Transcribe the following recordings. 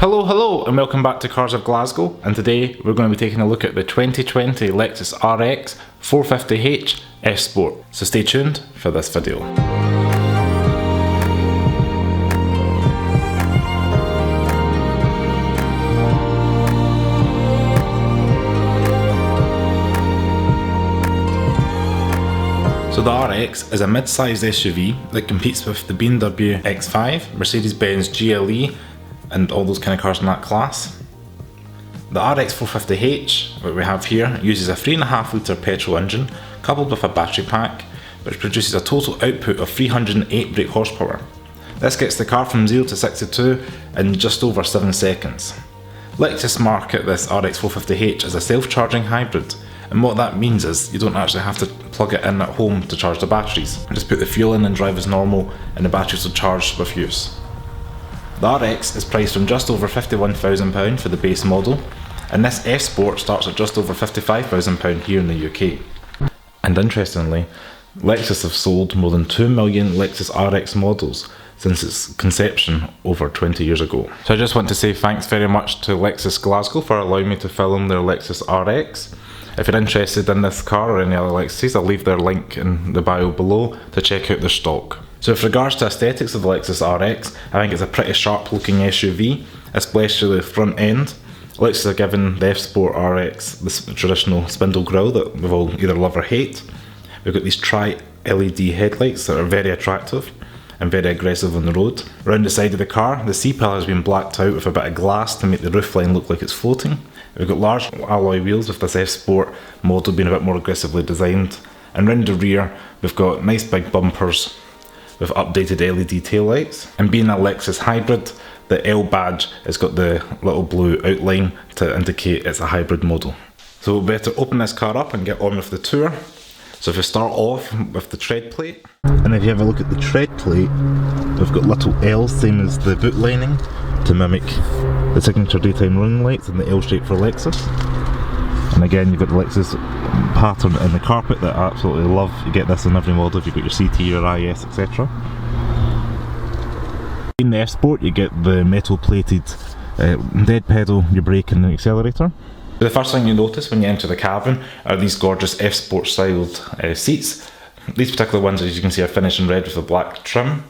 Hello and welcome back to Cars of Glasgow, and today we're going to be taking a look at the 2020 Lexus RX 450h F Sport, so stay tuned for this video. So the RX is a mid-sized SUV that competes with the BMW X5, Mercedes-Benz GLE and all those kind of cars in that class. The RX 450h, what we have here, uses a 3.5 litre petrol engine coupled with a battery pack, which produces a total output of 308 brake horsepower. This gets the car from 0 to 62 in just over 7 seconds. Lexus market this RX 450h as a self-charging hybrid, and what that means is you don't actually have to plug it in at home to charge the batteries. Just put the fuel in and drive as normal, and the batteries will charge with use. The RX is priced from just over £51,000 for the base model, and this F Sport starts at just over £55,000 here in the UK. And interestingly, Lexus have sold more than 2 million Lexus RX models since its conception over 20 years ago. So I just want to say thanks very much to Lexus Glasgow for allowing me to film their Lexus RX. If you're interested in this car or any other Lexuses, I'll leave their link in the bio below to check out their stock. So with regards to aesthetics of the Lexus RX, I think it's a pretty sharp looking SUV, especially the front end. Lexus have given the F Sport RX this traditional spindle grille that we've all either love or hate. We've got these tri-LED headlights that are very attractive and very aggressive on the road. Around the side of the car, the C-pillar has been blacked out with a bit of glass to make the roofline look like it's floating. We've got large alloy wheels with this F Sport model being a bit more aggressively designed. And round the rear, we've got nice big bumpers with updated LED taillights. And being a Lexus hybrid, the L badge has got the little blue outline to indicate it's a hybrid model. So we'll better open this car up and get on with the tour. So if we start off with the tread plate, and if you have a look at the tread plate, we've got little L's, same as the boot lining, to mimic the signature daytime running lights and the L shape for Lexus. And again, you've got the Lexus pattern in the carpet that I absolutely love. You get this in every model if you've got your CT, your IS, etc. In the F Sport, you get the metal plated dead pedal, your brake and the accelerator. The first thing you notice when you enter the cabin are these gorgeous F Sport styled seats. These particular ones, as you can see, are finished in red with a black trim.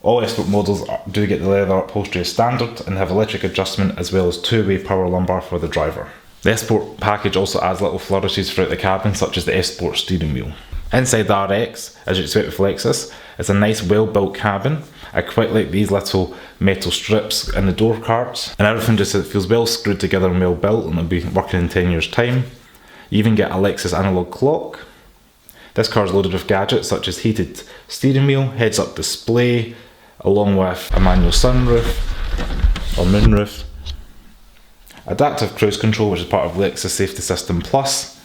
All F Sport models do get the leather upholstery as standard and have electric adjustment as well as two-way power lumbar for the driver. The F Sport package also adds little flourishes throughout the cabin, such as the F Sport steering wheel. Inside the RX, as you'd expect with Lexus, it's a nice well-built cabin. I quite like these little metal strips in the door cards, and everything just feels well screwed together and well built, and it'll be working in 10 years time. You even get a Lexus analog clock. This car is loaded with gadgets such as heated steering wheel, heads-up display, along with a manual sunroof or moonroof, adaptive cruise control, which is part of Lexus Safety System Plus.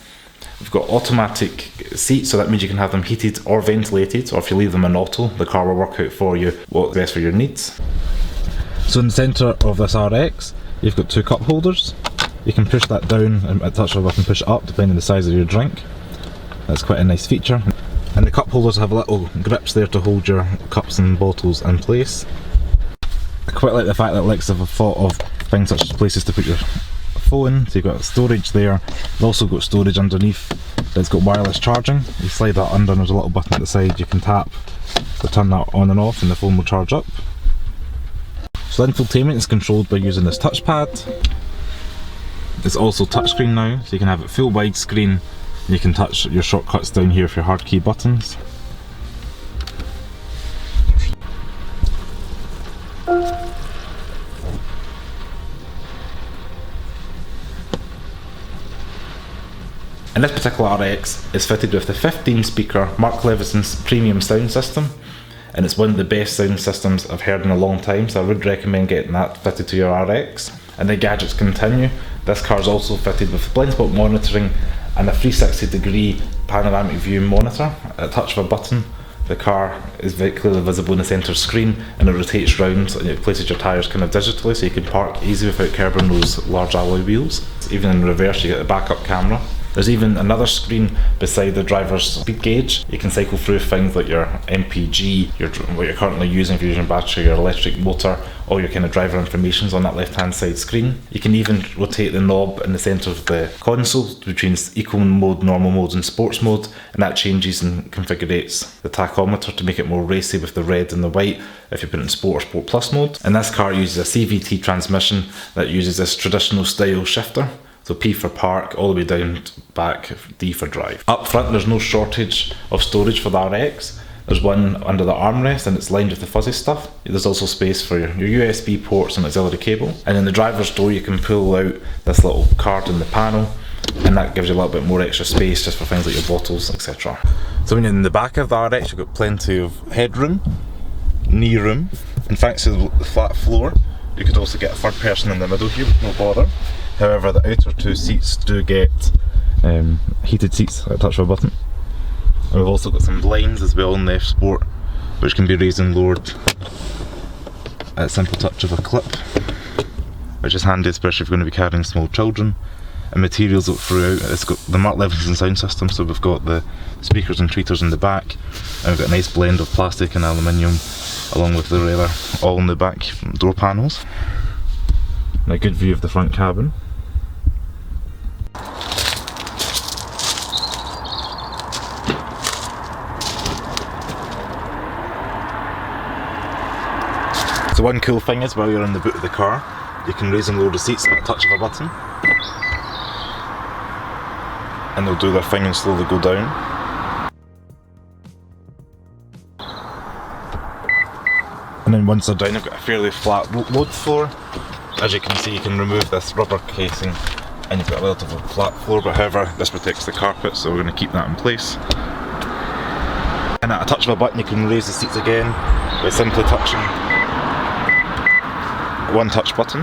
We've got automatic seats, so that means you can have them heated or ventilated, or if you leave them in auto, the car will work out for you what's best for your needs. So in the centre of this RX, you've got two cup holders. You can push that down and at touch of it and push it up depending on the size of your drink. That's quite a nice feature. And the cup holders have little grips there to hold your cups and bottles in place. I quite like the fact that Lexus have thought of things such as places to put your phone, so you've got storage there. You've also got storage underneath that's got wireless charging. You slide that under and there's a little button at the side you can tap to turn that on and off and the phone will charge up. So infotainment is controlled by using this touchpad. It's also touchscreen now, so you can have it full widescreen. You can touch your shortcuts down here for your hard key buttons. And this particular RX is fitted with the 15 speaker Mark Levinson's premium sound system, and it's one of the best sound systems I've heard in a long time, so I would recommend getting that fitted to your RX. And the gadgets continue. This car is also fitted with blind spot monitoring and a 360 degree panoramic view monitor. At a touch of a button, the car is very clearly visible in the centre screen, and it rotates round and it places your tyres kind of digitally, so you can park easy without curbing those large alloy wheels. Even in reverse, you get a backup camera. There's even another screen beside the driver's speed gauge. You can cycle through things like your MPG, what you're currently using, if you're using battery, your electric motor, all your kind of driver information's on that left hand side screen. You can even rotate the knob in the centre of the console between eco mode, normal mode and sports mode, and that changes and configurates the tachometer to make it more racy with the red and the white if you put it in sport or sport plus mode. And this car uses a CVT transmission that uses this traditional style shifter. So P for park, all the way down back, D for drive. Up front there's no shortage of storage for the RX. There's one under the armrest and it's lined with the fuzzy stuff. There's also space for your USB ports and auxiliary cable. And in the driver's door you can pull out this little card in the panel, and that gives you a little bit more extra space just for things like your bottles, etc. So when you're in the back of the RX you've got plenty of headroom, knee room, and thanks to the flat floor you could also get a third person in the middle here with no bother. However, the outer two seats do get heated seats at a touch of a button. And we've also got some blinds as well in the F Sport, which can be raised and lowered at a simple touch of a clip, which is handy especially if you're going to be carrying small children. And materials look throughout. It's got the Mark Levinson sound system, so we've got the speakers and tweeters in the back, and we've got a nice blend of plastic and aluminium along with the leather all in the back door panels. And a good view of the front cabin. So one cool thing is, while you're in the boot of the car, you can raise and lower the seats at a touch of a button, and they'll do their thing and slowly go down. And then once they're down, I've got a fairly flat load floor. As you can see, you can remove this rubber casing and you've got a relatively flat floor, but however this protects the carpet, so we're going to keep that in place. And at a touch of a button you can raise the seats again by simply touching one touch button.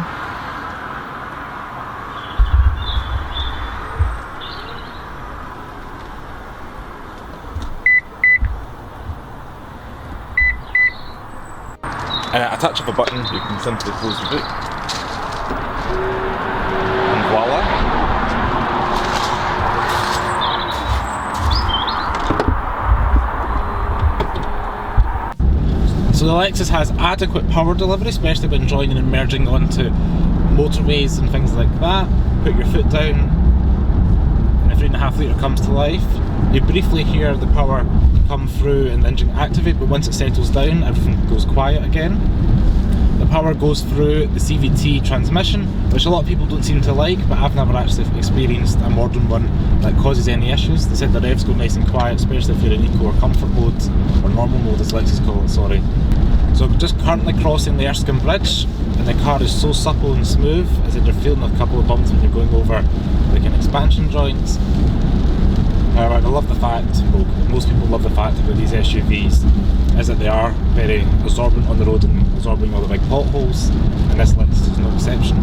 And at a touch of a button you can simply close the boot. And voila! So the Lexus has adequate power delivery, especially when joining and merging onto motorways and things like that. Put your foot down and a 3.5 litre comes to life. You briefly hear the power come through and the engine activate, but once it settles down everything goes quiet again. The power goes through the CVT transmission, which a lot of people don't seem to like, but I've never actually experienced a modern one that causes any issues. They said the revs go nice and quiet, especially if you're in eco or comfort mode, or normal mode as Lexus call it, sorry. So I'm just currently crossing the Erskine Bridge, and the car is so supple and smooth, as if you're feeling a couple of bumps when you're going over like an expansion joints. However, I love the fact, well, most people love the fact about these SUVs, is that they are very absorbent on the road and absorbing all the big potholes, and this Lexus is no exception.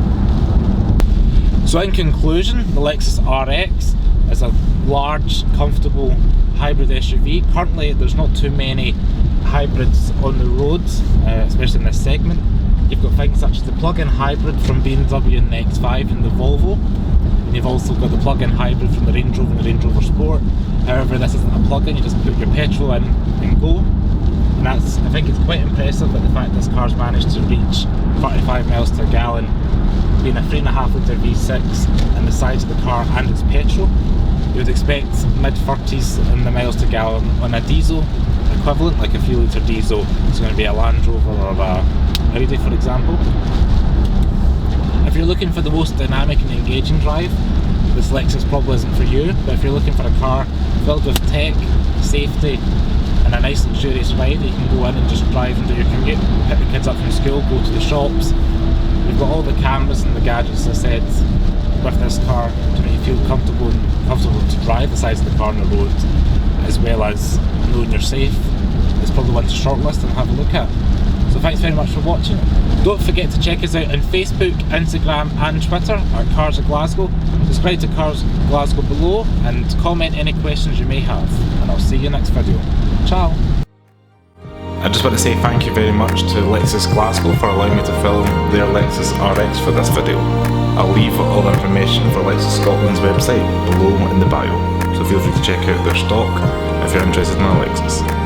So in conclusion, the Lexus RX is a large, comfortable hybrid SUV. Currently there's not too many hybrids on the road, especially in this segment. You've got things such as the plug-in hybrid from BMW and the X5 and the Volvo. And you've also got the plug-in hybrid from the Range Rover and the Range Rover Sport. However, this isn't a plug-in, you just put your petrol in and go. And I think it's quite impressive that the fact this car's managed to reach 35 miles per gallon, being a 3.5 litre V6 and the size of the car and its petrol. You would expect mid-30s in the miles to gallon on a diesel equivalent, like a 3 litre diesel. It's going to be a Land Rover or a Audi, for example. If you're looking for the most dynamic and engaging drive, this Lexus probably isn't for you, but if you're looking for a car filled with tech, safety and a nice luxurious ride that you can go in and just drive and do your commute, pick the kids up from school, go to the shops. We've got all the cameras and the gadgets, as I said, with this car to make you feel comfortable to drive the size of the car on the road, as well as knowing you're safe. It's probably one to shortlist and have a look at. So thanks very much for watching. Don't forget to check us out on Facebook, Instagram and Twitter at CarsofGlasgow. Subscribe to Cars of Glasgow below and comment any questions you may have. And I'll see you next video. Ciao! I just want to say thank you very much to Lexus Glasgow for allowing me to film their Lexus RX for this video. I'll leave all the information for Lexus Scotland's website below in the bio, so feel free to check out their stock if you're interested in a Lexus.